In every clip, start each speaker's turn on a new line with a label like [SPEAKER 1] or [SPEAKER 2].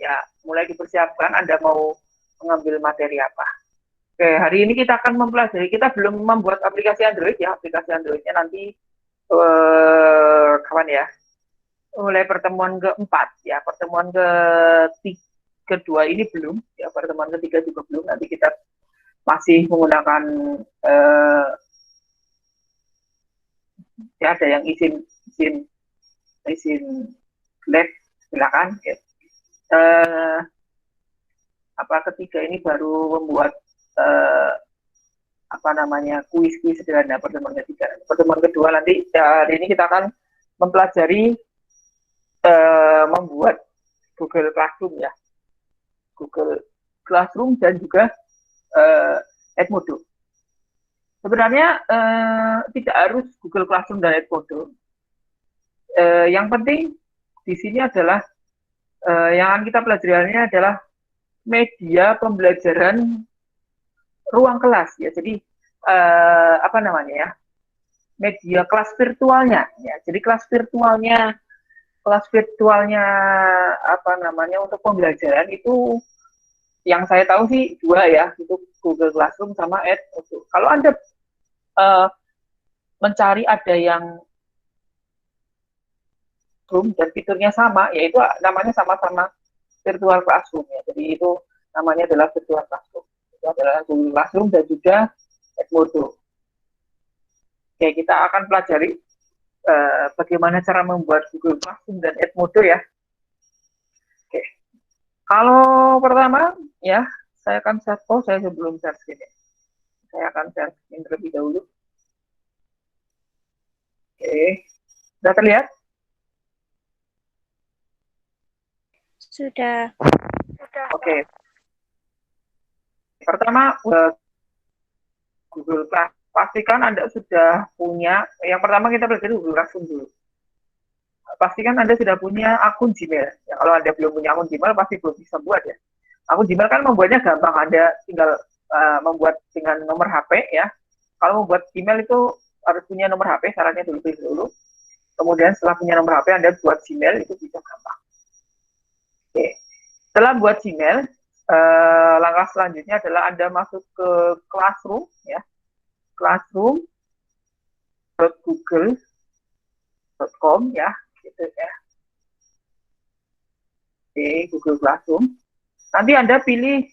[SPEAKER 1] ya mulai dipersiapkan Anda mau mengambil materi apa. Oke, hari ini kita akan mempelajari, kita belum membuat aplikasi Android ya, aplikasi Androidnya nanti kawan ya, mulai pertemuan keempat ya, pertemuan kedua ini belum, ya pertemuan ketiga juga belum, nanti kita masih menggunakan ya ada yang izin izin izin lab, silakan ya. Ketiga ini baru membuat kuis-kuis sederhana pertemuan ketiga. Pertemuan kedua nanti hari ini kita akan mempelajari membuat Google Classroom ya, Google Classroom dan juga Edmodo. Sebenarnya tidak harus Google Classroom dan Edmodo. Yang penting di sini adalah yang kita pelajari adalah media pembelajaran ruang kelas ya. Jadi media kelas virtualnya ya. Jadi kelas virtualnya untuk pembelajaran itu yang saya tahu sih dua ya, itu Google Classroom sama Edmodo. Kalau Anda mencari ada yang Zoom dan fiturnya sama, yaitu namanya sama-sama virtual classroom ya. Jadi itu namanya adalah virtual classroom. Itu adalah Google Classroom dan juga Edmodo. Oke, kita akan pelajari bagaimana cara membuat Google Classroom dan Edmodo ya. Oke, kalau pertama ya, saya akan share. Saya sebelum share screen ya. Saya akan share screen terlebih dahulu. Oke, sudah terlihat?
[SPEAKER 2] Sudah.
[SPEAKER 1] Oke. Pertama, Google Class. Pastikan Anda sudah punya, yang pertama kita belajar Google Classroom dulu. Pastikan Anda sudah punya akun Gmail. Ya, kalau Anda belum punya akun Gmail, pasti belum bisa buat ya. Akun Gmail kan membuatnya gampang, Anda tinggal membuat dengan nomor HP ya. Kalau membuat Gmail itu harus punya nomor HP, syaratnya dulu. Kemudian setelah punya nomor HP, Anda buat Gmail, itu bisa gampang. Oke. Setelah buat Gmail, langkah selanjutnya adalah Anda masuk ke Classroom ya. Classroom.google.com ya, gitu ya. Oke, Google Classroom. Nanti Anda pilih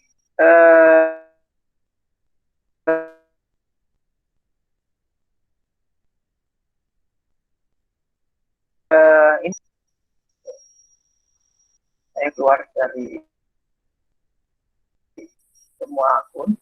[SPEAKER 1] ini, saya keluar dari semua akun.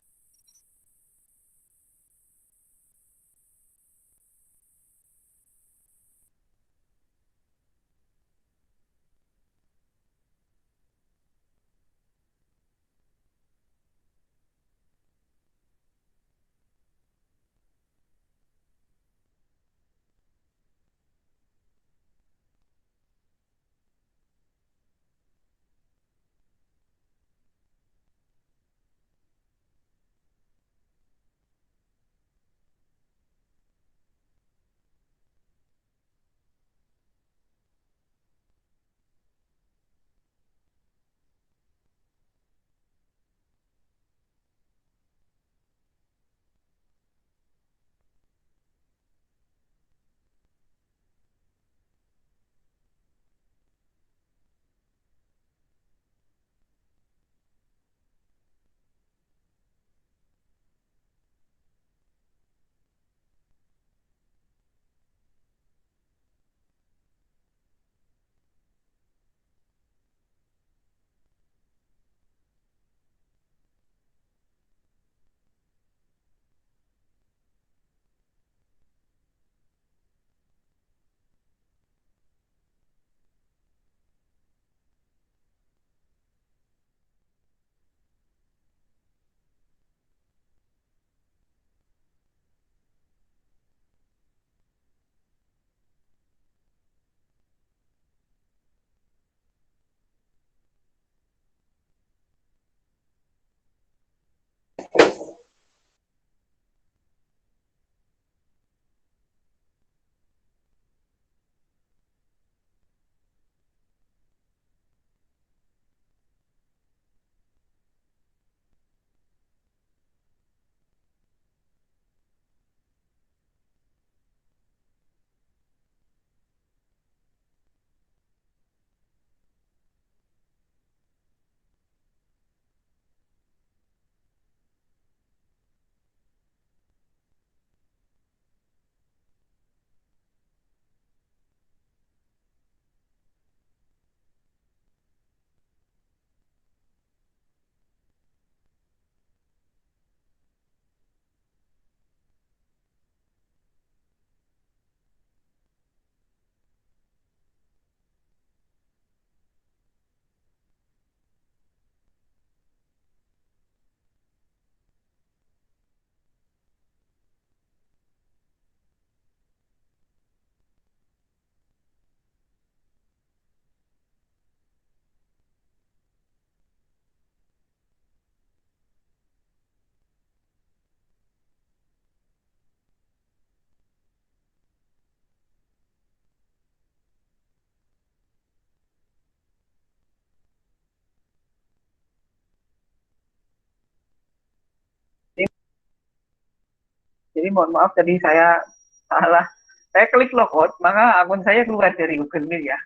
[SPEAKER 1] Jadi mohon maaf tadi saya salah. Saya klik logout, maka akun saya keluar dari Google Meet ya.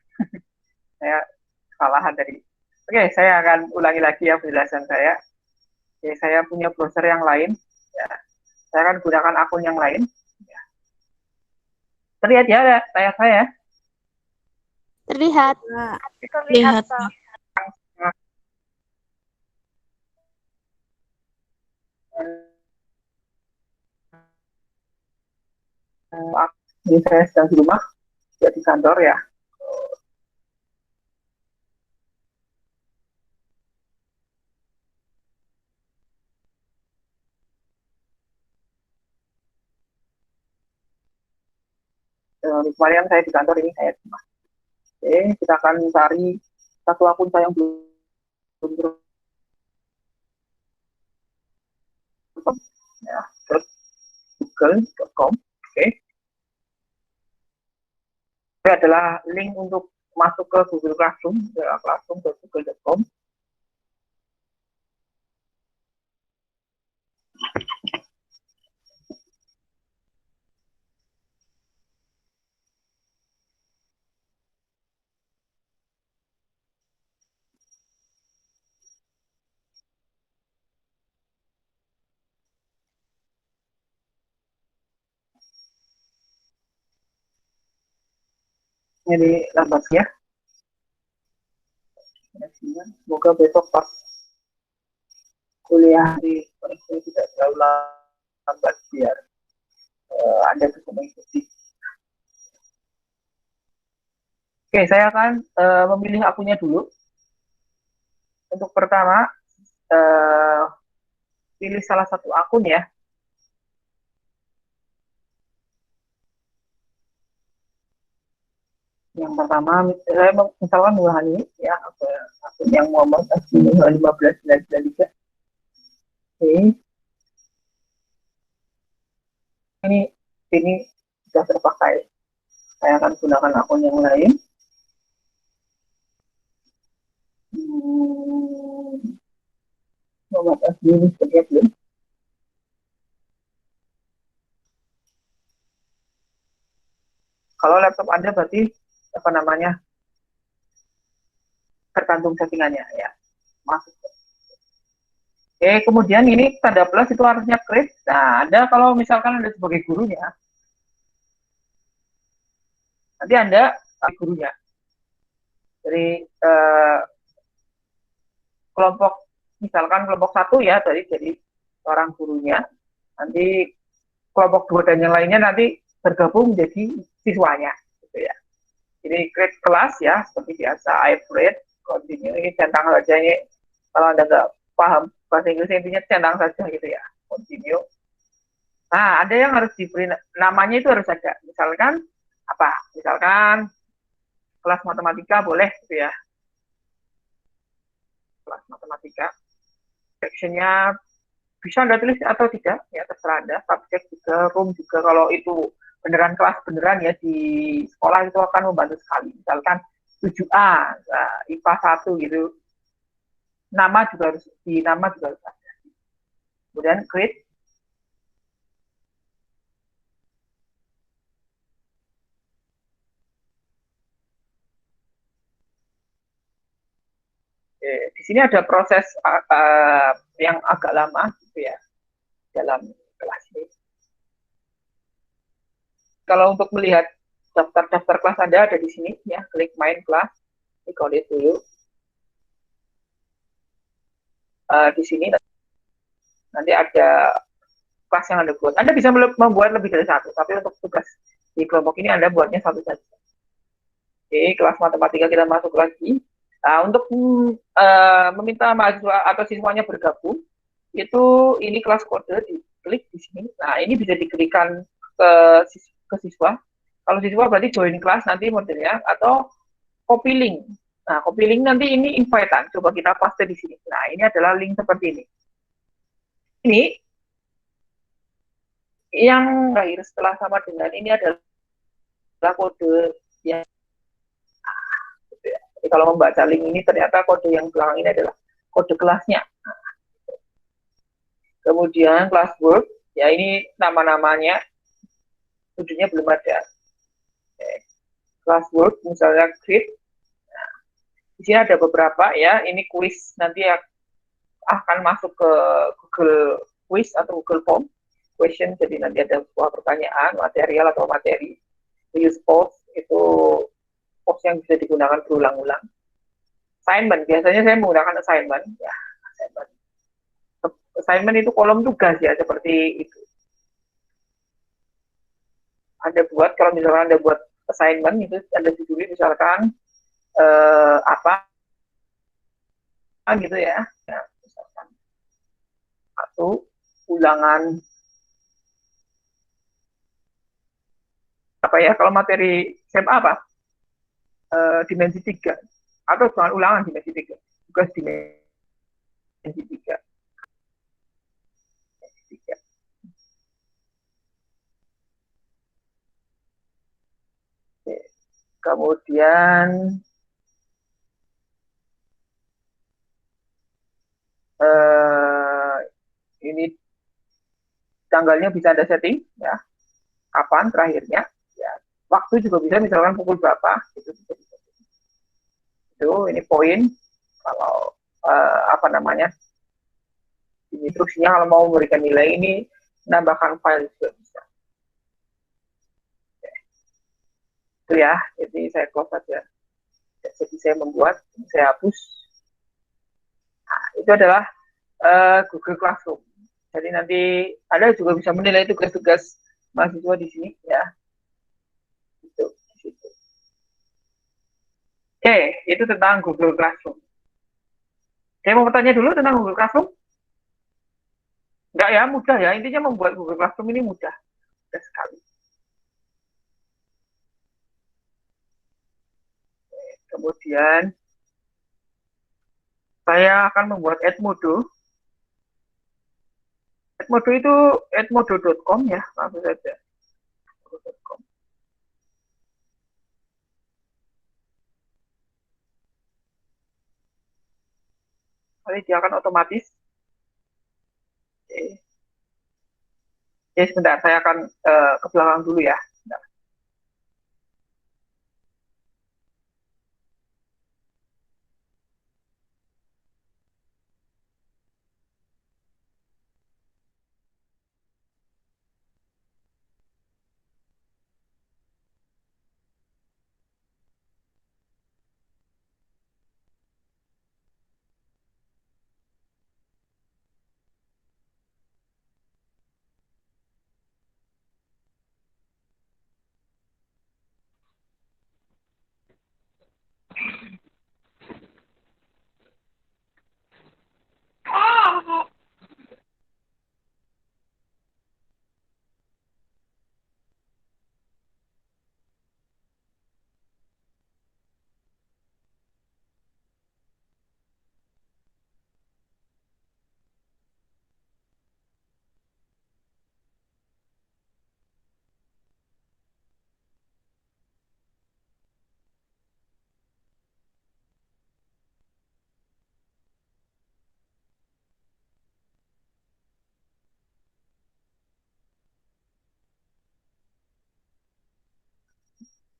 [SPEAKER 1] Saya kesalahan tadi. Oke, saya akan ulangi lagi ya penjelasan saya. Oke, saya punya browser yang lain. Ya. Saya akan gunakan akun yang lain. Ya. Terlihat ya layar saya?
[SPEAKER 2] Terlihat.
[SPEAKER 3] Lihat.
[SPEAKER 2] Pak.
[SPEAKER 1] Jadi saya sedang di rumah, ya di kantor ya. Kemarin saya di kantor, ini saya di rumah. Oke, kita akan cari satu akun saya yang belum ya, terus google.com. Oke. Ini adalah link untuk masuk ke Google Classroom, classroom.google.com. Ini lambatnya. Semoga besok pas kuliah di koneksi tidak terlalu lambat biar Anda bisa mengikuti. Oke, saya akan memilih akunnya dulu. Untuk pertama, pilih salah satu akun ya. Yang pertama, saya misalkan Nuhani ya, akun yang Muhammad Asmi 15993. Oke. Ini sudah terpakai. Saya akan gunakan akun yang lain. Muhammad Asmi belum. Kalau laptop Anda berarti apa namanya? Tergantung settingannya ya. Masuk. Oke, kemudian ini tanda plus itu harusnya create. Nah, Anda kalau misalkan Anda sebagai gurunya, nanti Anda gurunya. Jadi kelompok, misalkan kelompok 1 ya, jadi orang gurunya. Nanti kelompok 2 dan yang lainnya nanti bergabung menjadi siswanya. Gitu ya. Jadi create kelas ya, seperti biasa, I create, continue, ini centang saja ini. Kalau Anda nggak paham bahasa Inggris, intinya centang saja gitu ya, continue. Nah, ada yang harus diberi namanya, itu harus ada. Misalkan apa? Misalkan kelas matematika boleh gitu ya. Kelas matematika. Sectionnya bisa Anda tulis atau tidak, ya terserah Anda. Subjek juga, room juga, kalau itu beneran kelas beneran ya di sekolah itu akan membantu sekali. Misalkan 7A, nah, IPA 1 gitu. Nama juga harus ada. Kemudian create. Di sini ada proses yang agak lama gitu ya dalam kelas ini. Kalau untuk melihat daftar kelas Anda ada di sini ya, klik main kelas, klik audit dulu. Di sini nanti ada kelas yang Anda buat. Anda bisa membuat lebih dari satu, tapi untuk tugas di kelompok ini Anda buatnya satu saja. Oke, kelas matematika kita masuk lagi. Nah, untuk meminta mahasiswa atau siswanya bergabung, itu ini kelas kode, diklik di sini. Nah, ini bisa diklikkan ke siswa. Kalau siswa berarti join kelas nanti modelnya, atau copy link. Nah, copy link nanti ini invite-an. Coba kita paste di sini. Nah, ini adalah link seperti ini. Ini yang terakhir setelah sama dengan ini adalah kode yang jadi kalau membaca link ini ternyata kode yang belakang ini adalah kode kelasnya. Kemudian classwork, Ya ini nama-namanya, studionya belum ada. Classwork, misalnya Grid. Di sini ada beberapa ya, ini kuis nanti akan masuk ke Google Quiz atau Google Form question, jadi nanti ada sebuah pertanyaan, material atau materi. Use post, itu post yang bisa digunakan berulang-ulang. Assignment, biasanya saya menggunakan assignment. Ya, assignment. Assignment itu kolom tugas ya, seperti itu. Anda buat, kalau misalkan Anda buat assignment, itu Anda judulnya misalkan apa gitu ya. Ya, misalkan satu ulangan apa ya, kalau materi SMA apa, dimensi 3 atau bahan ulangan dimensi 3, tugas dimensi 3. Kemudian ini tanggalnya bisa Anda setting ya, kapan terakhirnya ya, waktu juga bisa, misalkan pukul berapa gitu. Itu ini poin kalau apa namanya, ini instruksinya kalau mau memberikan nilai ini menambahkan file juga bisa. Itu ya, jadi saya close saja. Jadi saya membuat, saya hapus. Nah, itu adalah Google Classroom. Jadi nanti Anda juga bisa menilai tugas-tugas mahasiswa di sini ya. Itu, di situ. Oke, itu tentang Google Classroom. Saya mau bertanya dulu tentang Google Classroom. Enggak ya, mudah ya. Intinya membuat Google Classroom ini mudah. Mudah sekali. Kemudian saya akan membuat Edmodo. Edmodo itu edmodo.com ya, langsung saja. Nanti dia akan otomatis. Oke. Oke, sebentar, saya akan ke belakang dulu ya. Sebentar.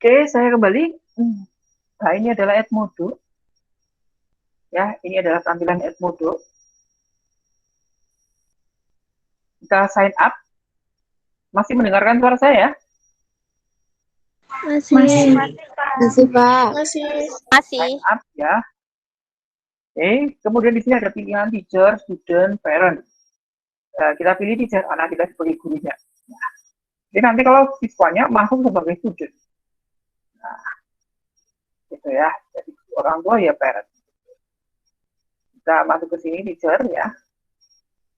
[SPEAKER 1] Oke, saya kembali. Nah, ini adalah Edmodo. Ya, ini adalah tampilan Edmodo. Kita sign up. Masih mendengarkan suara saya ya?
[SPEAKER 2] Masih Pak. Masih.
[SPEAKER 1] Sign up ya. Oke, kemudian di sini ada pilihan teacher, student, parent. Kita pilih teacher, anak kita sebagai gurunya. Nah, jadi nanti kalau siswanya masuk sebagai student. Nah, gitu ya. Jadi orang tua ya parent. Kita masuk ke sini teacher ya.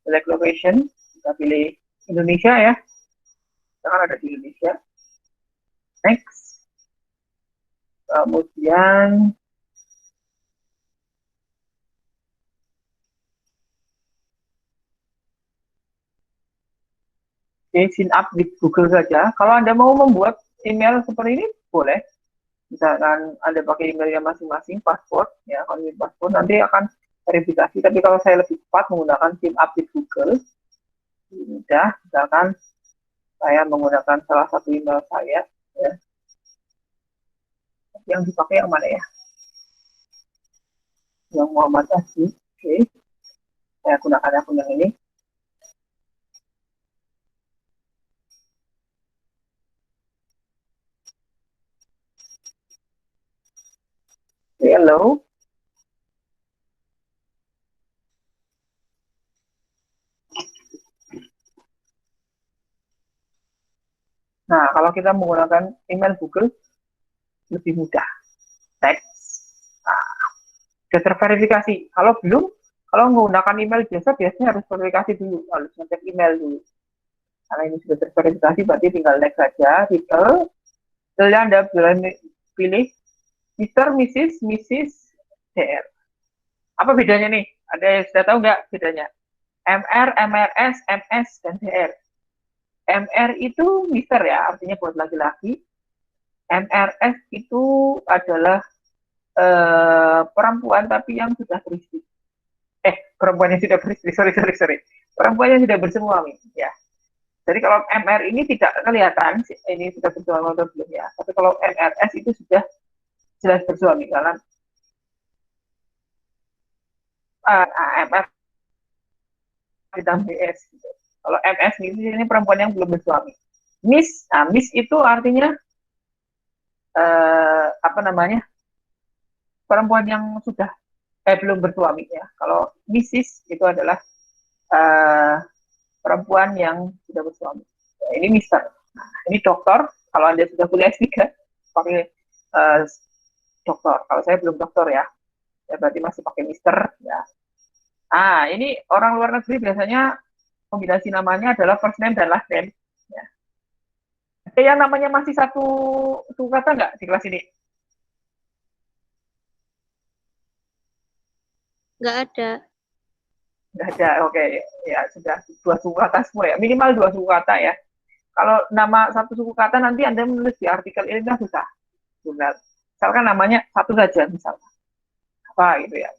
[SPEAKER 1] Select location, kita pilih Indonesia ya. Sekarang ada di Indonesia. Next. Kemudian sign up di Google saja. Kalau Anda mau membuat email seperti ini, boleh. Misalkan Anda pakai emailnya masing-masing, password, ya, kalau password nanti akan verifikasi. Tapi kalau saya lebih cepat menggunakan sign up di Google, Mudah, misalkan saya menggunakan salah satu email saya, ya. Yang dipakai yang mana ya? Yang Muhammad Asri. Oke, saya gunakan akun yang ini. Hello. Nah, kalau kita menggunakan email Google, lebih mudah. Teks. Nah, sudah terverifikasi. Kalau belum, kalau menggunakan email biasa, biasanya harus verifikasi dulu, harus ngecek email dulu. Karena ini sudah terverifikasi, berarti tinggal next saja. Gitu. Lalu Anda pilih Mr., Mrs., Mrs., DR. Apa bedanya nih? Ada yang sudah tahu nggak bedanya? MR, MRS, MS, dan DR. MR itu Mister ya, artinya buat laki-laki. MRS itu adalah perempuan tapi yang sudah beristri. Perempuan yang sudah beristri, sorry. Perempuan yang sudah bersuami, ya. Jadi kalau MR ini tidak kelihatan, ini sudah bersuami atau belum ya. Tapi kalau MRS itu sudah jelas bersuami, karena MR ditambah S. Gitu. Kalau MS ini perempuan yang belum bersuami. Miss itu artinya apa namanya, perempuan yang sudah belum bersuami ya. Kalau Mrs itu adalah perempuan yang sudah bersuami. Ya, ini Mister. Nah, ini dokter. Kalau Anda sudah kuliah S3, pakai dokter. Kalau saya belum dokter ya, berarti masih pakai Mister ya. Ini orang luar negeri biasanya kombinasi namanya adalah first name dan last name. Ya. Yang namanya masih satu suku kata nggak di kelas ini?
[SPEAKER 2] Nggak ada.
[SPEAKER 1] Nggak ada, oke. Ya, sudah 2 suku kata semua ya. Minimal 2 suku kata ya. Kalau nama satu suku kata nanti Anda menulis di artikel ilmiah susah. Misalkan namanya satu saja, misalkan. Apa gitu ya.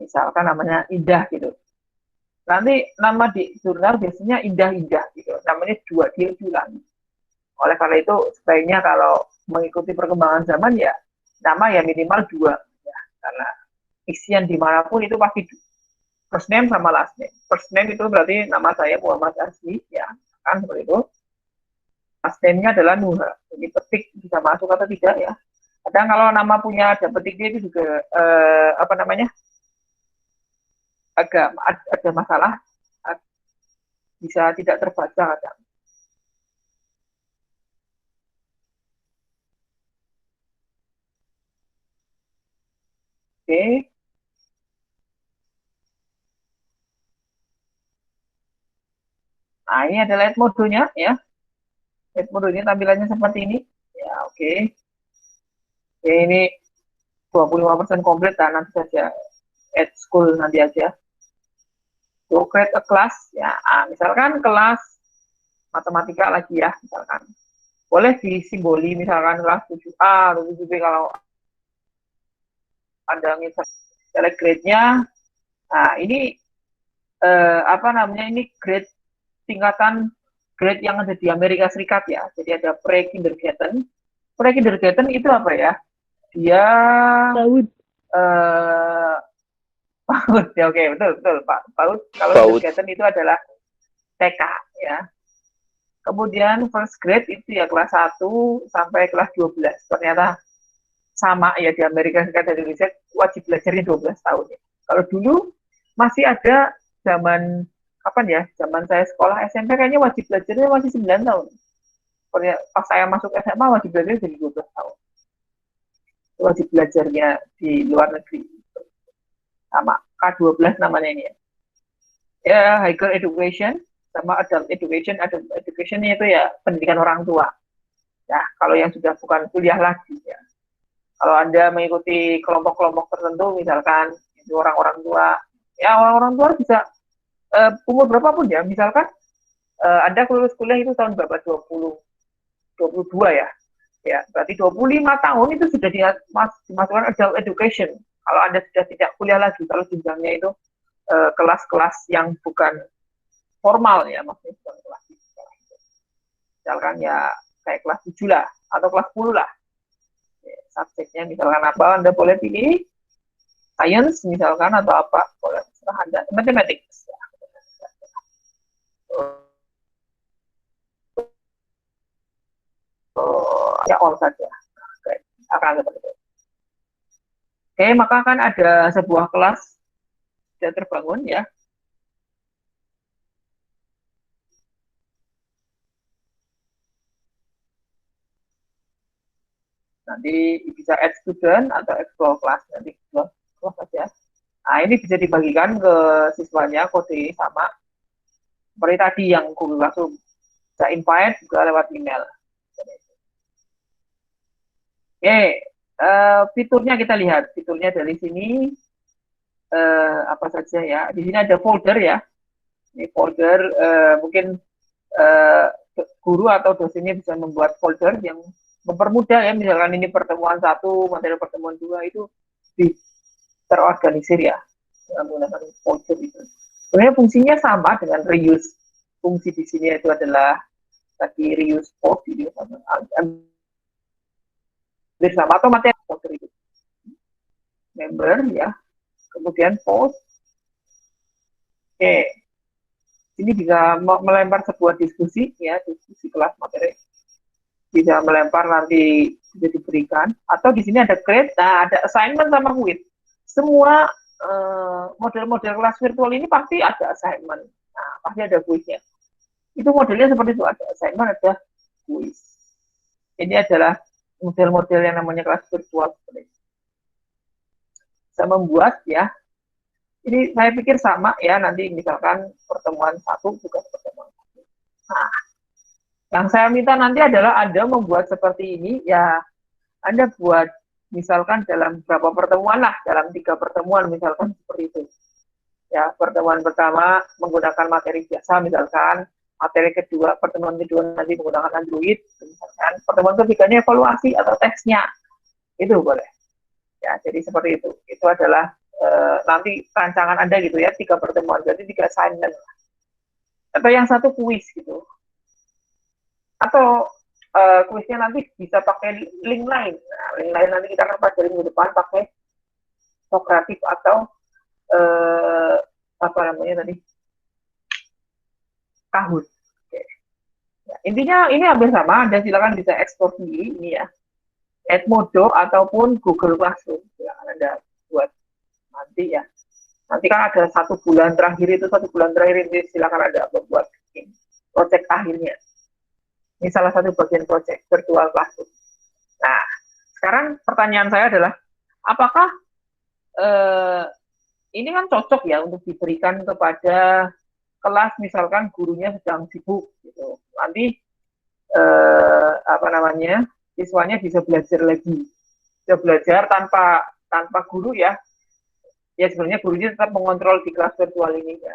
[SPEAKER 1] Misalkan namanya Indah gitu. Nanti nama di jurnal biasanya Indah-Indah gitu. Namanya dua, dia ulang. Oleh karena itu sebaiknya kalau mengikuti perkembangan zaman ya nama ya minimal 2 ya. Karena isian dimanapun itu pasti first name sama last name. First name itu berarti nama saya Muhammad Asli ya, kan seperti itu. Last name-nya adalah Nuha. Jadi petik bisa masuk atau tidak ya. Kadang kalau nama punya ada petiknya itu juga apa namanya, agak ada masalah, bisa tidak terbaca kadang. Oke. Nah, ini adalah light mode-nya ya. Light mode-nya tampilannya seperti ini. Ya, oke. Oke, ini 25% komplit dan nanti saja add school nanti aja. So, create a class ya. Misalkan kelas matematika lagi ya, misalkan. Boleh disimboli misalkan kelas 7A atau 7B kalau Anda misalnya grade-nya. Nah, ini apa namanya, ini grade tingkatan grade yang ada di Amerika Serikat ya. Jadi ada pre-kindergarten. Pre-kindergarten itu apa ya? Dia
[SPEAKER 2] PAUD.
[SPEAKER 1] PAUD ya, oke, betul Pak. PAUD, kalau kindergarten itu adalah TK ya. Kemudian first grade itu ya kelas 1 sampai kelas 12. Ternyata sama ya di Amerika Serikat dan Indonesia wajib belajarnya 12 tahun ya. Kalau dulu masih ada zaman kapan ya? Zaman saya sekolah SMP kayaknya wajib belajarnya masih 9 tahun. Pas saya masuk SMA wajib belajarnya jadi 12 tahun. Wajib belajarnya di luar negeri. Sama K12 namanya ini ya. Ya, higher education sama adult education. Adult education itu ya pendidikan orang tua. Ya, kalau yang sudah bukan kuliah lagi ya. Kalau Anda mengikuti kelompok-kelompok tertentu, misalkan itu orang-orang tua, ya orang-orang tua bisa umur berapapun ya, misalkan Anda lulus kuliah itu tahun berapa, 22 ya, ya berarti 25 tahun itu sudah dimasukkan adult education. Kalau Anda sudah tidak kuliah lagi, kalau jenjangnya itu kelas-kelas yang bukan formal ya, maksudnya bukan kelas misalkan ya kayak kelas 7 lah atau kelas 10 lah. Subjeknya misalkan apa, Anda boleh pilih science misalkan atau apa, boleh terserah Anda, mathematics. Ya all saja. Oke, akan seperti itu. Oke, maka akan ada sebuah kelas sudah terbangun ya. Nanti bisa add student atau explore class, nanti explore saja. Nah, ini bisa dibagikan ke siswanya kode ini sama seperti tadi yang Google Classroom. Bisa invite juga lewat email. Oke, fiturnya kita lihat. Fiturnya dari sini apa saja ya. Di sini ada folder ya. Ini folder mungkin guru atau dosennya bisa membuat folder yang mempermudah ya, misalkan ini pertemuan 1, materi pertemuan 2 itu terorganisir ya dengan menggunakan folder itu. Sebenarnya fungsinya sama dengan reuse. Fungsi di sini itu adalah tadi reuse post ini sama atau materi folder itu. Member ya. Kemudian post. Oke. Ini bisa melempar sebuah diskusi ya, diskusi kelas materi. Bisa melempar nanti bisa diberikan, atau di sini ada grade, nah ada assignment sama quiz. Semua model-model kelas virtual ini pasti ada assignment, nah pasti ada quiznya. Itu modelnya seperti itu, ada assignment, ada quiz. Ini adalah model-model yang namanya kelas virtual seperti itu. Bisa membuat ya. Ini saya pikir sama ya, nanti misalkan pertemuan 1 juga pertemuan 1. Nah, yang saya minta nanti adalah Anda membuat seperti ini, ya Anda buat misalkan dalam berapa pertemuan lah, dalam 3 pertemuan misalkan seperti itu. Ya, pertemuan pertama menggunakan materi biasa misalkan, materi kedua, pertemuan kedua nanti menggunakan Android, misalkan, pertemuan ketiganya evaluasi atau tesnya, itu boleh. Ya, jadi seperti itu. Itu adalah nanti rancangan Anda gitu ya, 3 pertemuan, jadi 3 assignment. Atau yang 1 kuis gitu. Atau kuisnya nanti bisa pakai link lain. Nah, link lain nanti kita akan pelajari minggu depan pakai Socrative atau apa namanya tadi? Kahoot. Oke. Ya, intinya ini hampir sama, Anda silakan bisa ekspor sendiri ini ya. Edmodo ataupun Google Classroom. Silakan Anda buat nanti ya. Nanti kan ada 1 bulan terakhir itu, 1 bulan terakhir itu silakan ada membuat proyek akhirnya. Ini salah satu bagian proyek virtual classroom. Nah, sekarang pertanyaan saya adalah, apakah ini kan cocok ya untuk diberikan kepada kelas misalkan gurunya sedang sibuk gitu. Nanti apa namanya, siswanya bisa belajar lagi, bisa belajar tanpa guru ya. Ya sebenarnya gurunya tetap mengontrol di kelas virtual ini ya.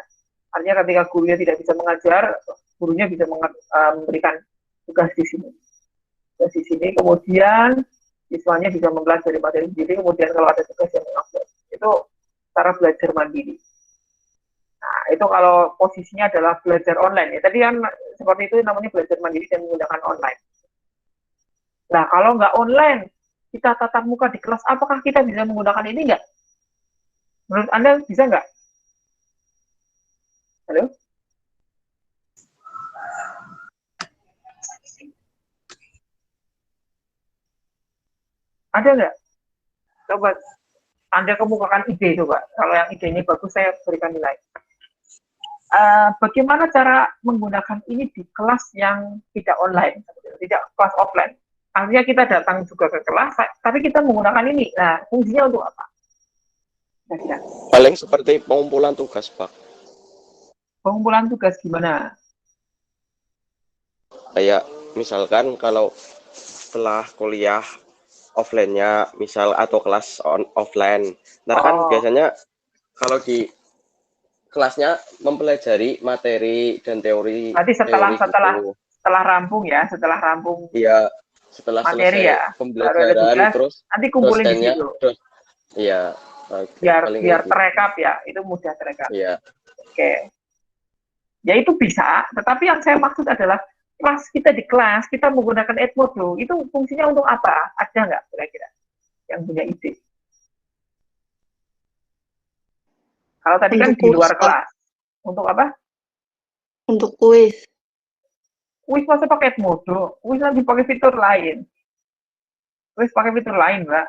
[SPEAKER 1] Artinya ketika gurunya tidak bisa mengajar, gurunya bisa memberikan tugas di sini. Tugas di sini, kemudian siswanya bisa mempelajari materi sendiri, kemudian kalau ada tugas yang mengupload. Itu cara belajar mandiri. Nah, itu kalau posisinya adalah belajar online. Ya, tadi kan seperti itu namanya belajar mandiri dan menggunakan online. Nah, kalau nggak online, kita tatap muka di kelas, apakah kita bisa menggunakan ini nggak? Menurut Anda bisa nggak? Halo? Ada nggak? Coba Anda kemukakan ide coba. Kalau yang idenya bagus, saya berikan nilai. Bagaimana cara menggunakan ini di kelas yang tidak online, tidak kelas offline? Artinya kita datang juga ke kelas, tapi kita menggunakan ini. Nah, fungsinya untuk apa? Nah,
[SPEAKER 3] paling seperti pengumpulan tugas, Pak.
[SPEAKER 1] Pengumpulan tugas gimana?
[SPEAKER 3] Kayak misalkan kalau setelah kuliah offline-nya misal atau kelas offline. Nah, kan biasanya kalau di kelasnya mempelajari materi dan teori.
[SPEAKER 1] Nanti setelah rampung ya, setelah rampung.
[SPEAKER 3] Iya, setelah
[SPEAKER 1] materi
[SPEAKER 3] selesai
[SPEAKER 1] ya,
[SPEAKER 3] pembelajaran
[SPEAKER 1] tugas,
[SPEAKER 3] terus
[SPEAKER 1] nanti kumpulin di situ.
[SPEAKER 3] Iya.
[SPEAKER 1] biar
[SPEAKER 3] paling
[SPEAKER 1] biar
[SPEAKER 3] gitu.
[SPEAKER 1] terekap ya, itu mudah terekap.
[SPEAKER 3] Iya.
[SPEAKER 1] Oke, ya itu bisa, tetapi yang saya maksud adalah pas kita di kelas kita menggunakan Edmodo itu fungsinya untuk apa? Ada nggak kira-kira yang punya ide? Kalau tadi kan
[SPEAKER 2] Untuk
[SPEAKER 1] di luar
[SPEAKER 2] kuis, Kak.
[SPEAKER 1] kelas, untuk apa?
[SPEAKER 2] Untuk kuis.
[SPEAKER 1] Kuis masa pakai Edmodo? Kuis nanti pakai fitur lain. Kuis pakai fitur lain, Mbak.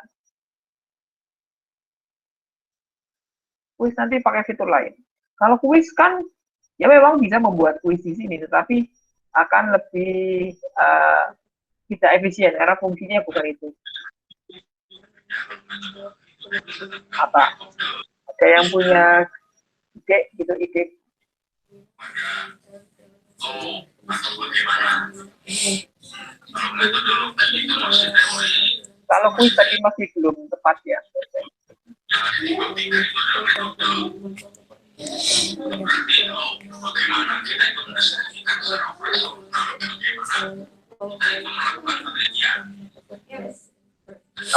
[SPEAKER 1] Kuis nanti pakai fitur lain. Kalau kuis kan ya memang bisa membuat kuis di sini, tetapi akan lebih tidak efisien karena fungsinya bukan itu. Apa? Ada yang punya ide gitu, ide? Kalau kuis tadi masih belum tepat ya.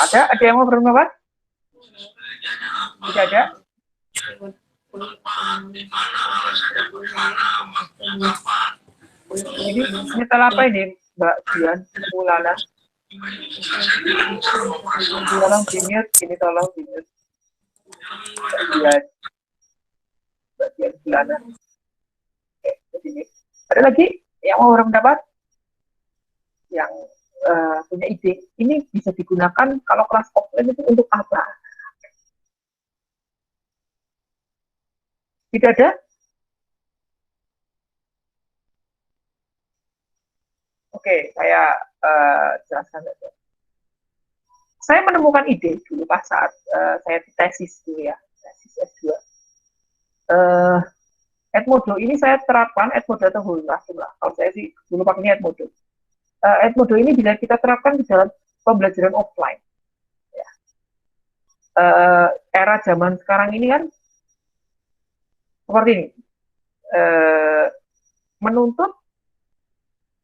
[SPEAKER 1] Ada yang mau berapa? Tidak ada? Ini nyetel apa ini, Mbak Dian? Mulana. Tolong di-mute, ini tolong di-mute. Mbak Dian Mulana. Oke, ada lagi yang mau berpendapat? Yang punya ide, ini bisa digunakan kalau kelas offline itu untuk apa? Tidak ada? Oke, saya jelaskan saja. Saya menemukan ide dulu pas saat saya tesis dulu ya, tesis S2. Edmodo ini saya terapkan, Edmodo atau Hulmas, kalau saya sih dulu pakainya Edmodo. Edmodo ini bisa kita terapkan di dalam pembelajaran offline. Ya. Era zaman sekarang ini kan seperti ini, menuntut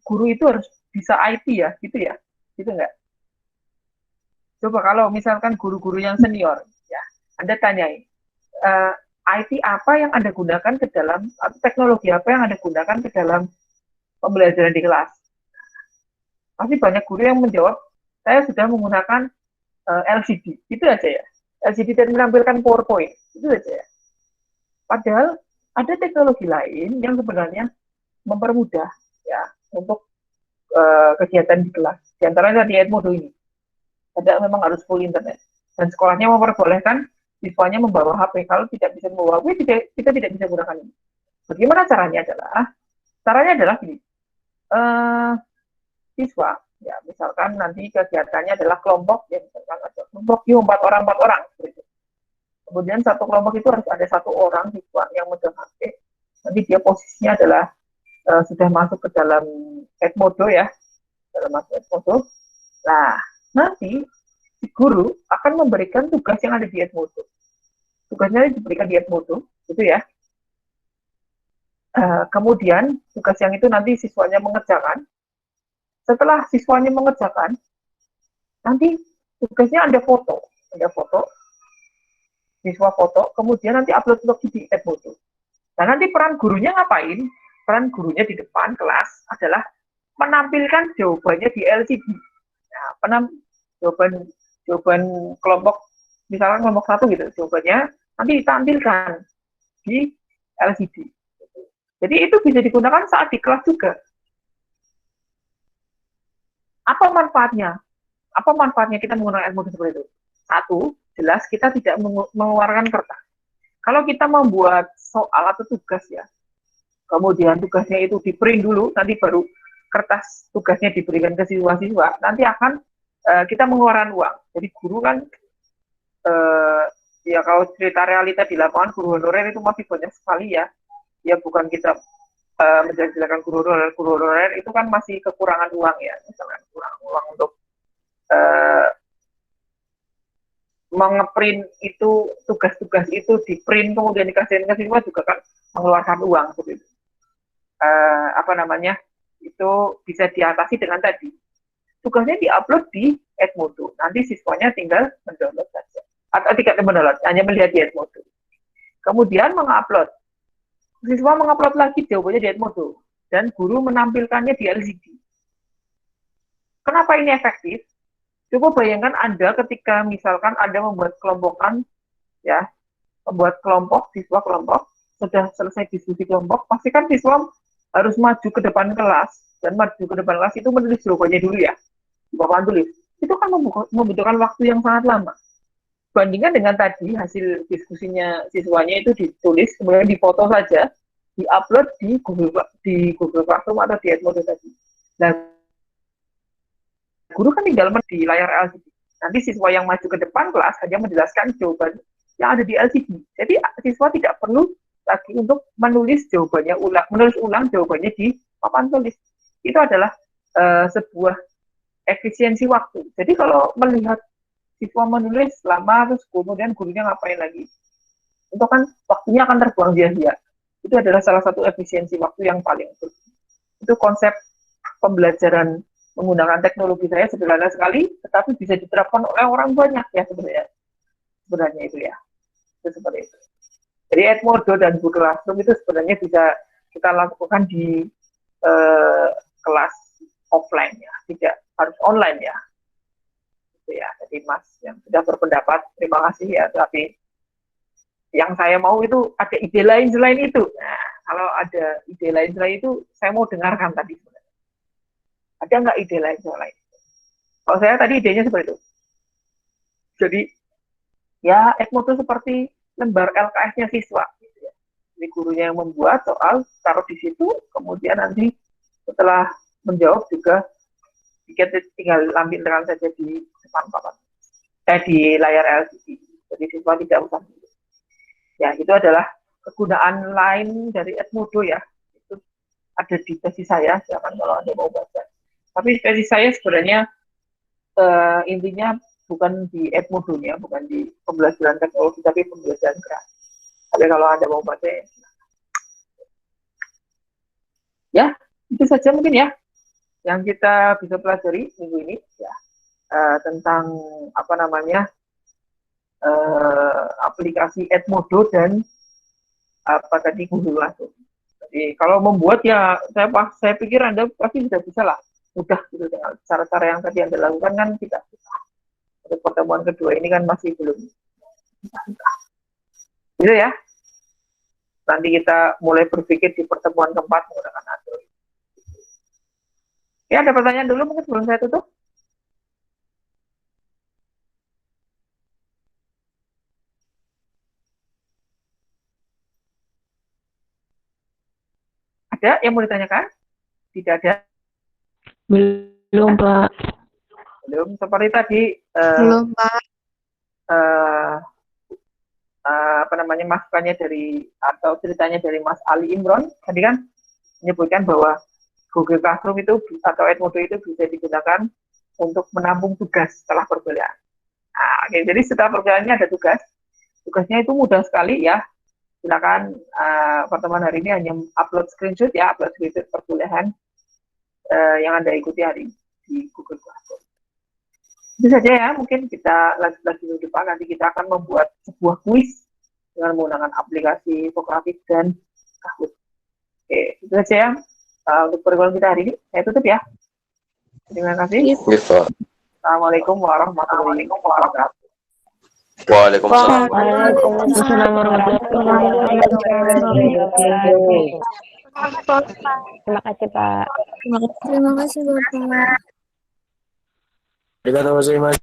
[SPEAKER 1] guru itu harus bisa IT ya, gitu nggak? Coba kalau misalkan guru-guru yang senior, ya, Anda tanyain, IT apa yang Anda gunakan ke dalam, atau teknologi apa yang Anda gunakan ke dalam pembelajaran di kelas? Pasti banyak guru yang menjawab, saya sudah menggunakan LCD, itu aja ya. LCD dan menampilkan PowerPoint, itu aja ya. Padahal ada teknologi lain yang sebenarnya mempermudah ya untuk kegiatan di kelas. Di antaranya di Edmodo ini. Ada memang harus full internet. Dan sekolahnya memperbolehkan siswanya membawa HP. Kalau tidak bisa membawa HP, kita tidak bisa gunakan ini. Bagaimana caranya adalah? Caranya adalah gini. Siswa, ya misalkan nanti kegiatannya adalah kelompok, ya misalkan ada kelompok 4 orang. Gitu. Kemudian satu kelompok itu harus ada 1 orang siswa yang megang HP. Nanti dia posisinya adalah sudah masuk ke dalam Edmodo ya, dalam masuk Edmodo. Nah, nanti si guru akan memberikan tugas yang ada di Edmodo. Tugasnya diberikan di Edmodo, gitu ya. Kemudian tugas yang itu nanti siswanya mengerjakan. Setelah siswanya mengerjakan, nanti tugasnya ada foto, siswa foto, kemudian nanti upload di Edmodo. Nah, nanti peran gurunya ngapain? Peran gurunya di depan kelas adalah menampilkan jawabannya di LCD. Nah, jawaban kelompok, misalkan kelompok 1 gitu, jawabannya nanti ditampilkan di LCD. Jadi itu bisa digunakan saat di kelas juga. Apa manfaatnya? Apa manfaatnya kita menggunakan Edmodo seperti itu? 1, jelas kita tidak mengeluarkan kertas. Kalau kita membuat soal atau tugas ya, kemudian tugasnya itu di print dulu, nanti baru kertas tugasnya diberikan ke siswa-siswa, nanti akan kita mengeluarkan uang. Jadi guru kan, ya kalau cerita realita di lapangan, guru honorer itu masih banyak sekali ya. Ya bukan kita menjelaskan guru honorer itu kan masih kekurangan uang ya, misalkan kekurangan uang untuk mengeprint itu, tugas-tugas itu di print kemudian dikasihin ke siswa juga kan mengeluarkan uang seperti itu. Itu bisa diatasi dengan tadi tugasnya diupload di Edmodo, nanti siswanya tinggal mendownload saja. atau tidak mendownload, hanya melihat di Edmodo. Kemudian mengupload. Siswa mengupload lagi jawabannya di Edmodo dan guru menampilkannya di LCD. Kenapa ini efektif? Coba bayangkan Anda ketika misalkan Anda membuat kelompokan, ya, membuat kelompok, siswa kelompok, sudah selesai diskusi kelompok, pastikan siswa harus maju ke depan kelas, dan maju ke depan kelas itu menulis jawabannya dulu ya, di papan tulis. Itu kan membutuhkan waktu yang sangat lama. Bandingkan dengan tadi, hasil diskusinya siswanya itu ditulis, kemudian difoto saja, di-upload di Google Classroom atau di Edmodo tadi. Nah, guru kan tinggal di layar LCD. Nanti siswa yang maju ke depan kelas hanya menjelaskan jawaban yang ada di LCD. Jadi siswa tidak perlu lagi untuk menulis ulang jawabannya di papan tulis. Itu adalah sebuah efisiensi waktu. Jadi kalau melihat siswa menulis lama terus kemudian gurunya ngapain lagi, itu kan waktunya akan terbuang sia-sia. Itu adalah salah satu efisiensi waktu yang paling penting. Itu konsep pembelajaran menggunakan teknologi saya sederhana sekali, tetapi bisa diterapkan oleh orang banyak ya sebenarnya itu ya. Itu seperti itu. Jadi Edmodo dan Google Classroom itu sebenarnya bisa kita lakukan di kelas offline ya, tidak harus online ya. Itu ya. Jadi Mas yang sudah berpendapat, terima kasih ya. Tapi yang saya mau itu ada ide lain selain itu. Nah, kalau ada ide lain selain itu, saya mau dengarkan tadi sebenarnya. Ada nggak ide lain selain itu? Kalau saya tadi idenya seperti itu. Jadi ya Edmodo seperti lembar LKS-nya siswa. Gitu ya. Jadi gurunya yang membuat soal, taruh di situ, kemudian nanti setelah menjawab juga kita tinggal ambilkan saja di depan papan, di layar LCD. Jadi siswa tidak usah. Ya itu adalah kegunaan lain dari Edmodo ya. Itu ada di tesis saya, silakan kalau Anda mau baca. Tapi tesis saya sebenarnya intinya bukan di Edmodo-nya, bukan di pembelajaran teknologi, tapi pembelajaran kreatif. Tapi kalau Anda mau baca, ya itu saja mungkin ya yang kita bisa pelajari minggu ini ya, tentang apa namanya aplikasi Edmodo dan apa tadi Google Classroom. Jadi kalau membuat ya saya pikir Anda pasti sudah bisa lah, mudah gitu dengan cara-cara yang tadi Anda lakukan kan tidak bisa. Untuk pertemuan kedua ini kan masih belum gitu ya. Nanti kita mulai berpikir di pertemuan keempat menggunakan Android. Ya, ada pertanyaan dulu mungkin sebelum saya tutup. Ada yang mau ditanyakan? Tidak ada?
[SPEAKER 2] Belum, Pak.
[SPEAKER 1] Belum. Seperti tadi,
[SPEAKER 2] Belum, Pak.
[SPEAKER 1] apa namanya, masukannya dari, atau ceritanya dari Mas Ali Imron, tadi kan menyebutkan bahwa Google Classroom itu, atau Edmodo itu bisa digunakan untuk menampung tugas setelah perkuliahan. Nah, oke, jadi setelah perkuliahannya ada tugas. Tugasnya itu mudah sekali ya. Silakan pertemuan hari ini hanya upload screenshot ya, upload screenshot perkuliahan yang Anda ikuti hari di Google Classroom. Itu saja ya, mungkin kita lanjut lagi minggu depan. Nanti kita akan membuat sebuah kuis dengan menggunakan aplikasi Vokafit dan Kahoot. Oke, itu saja ya untuk pertemuan kita hari ini. Saya tutup ya. Terima kasih. Assalamualaikum warahmatullahi wabarakatuh.
[SPEAKER 3] Waalaikumsalam.
[SPEAKER 2] Waalaikumsalam warahmatullahi wabarakatuh. Terima kasih, Pak.
[SPEAKER 4] Terima kasih, Bapak.
[SPEAKER 3] Arigatou gozaimasu.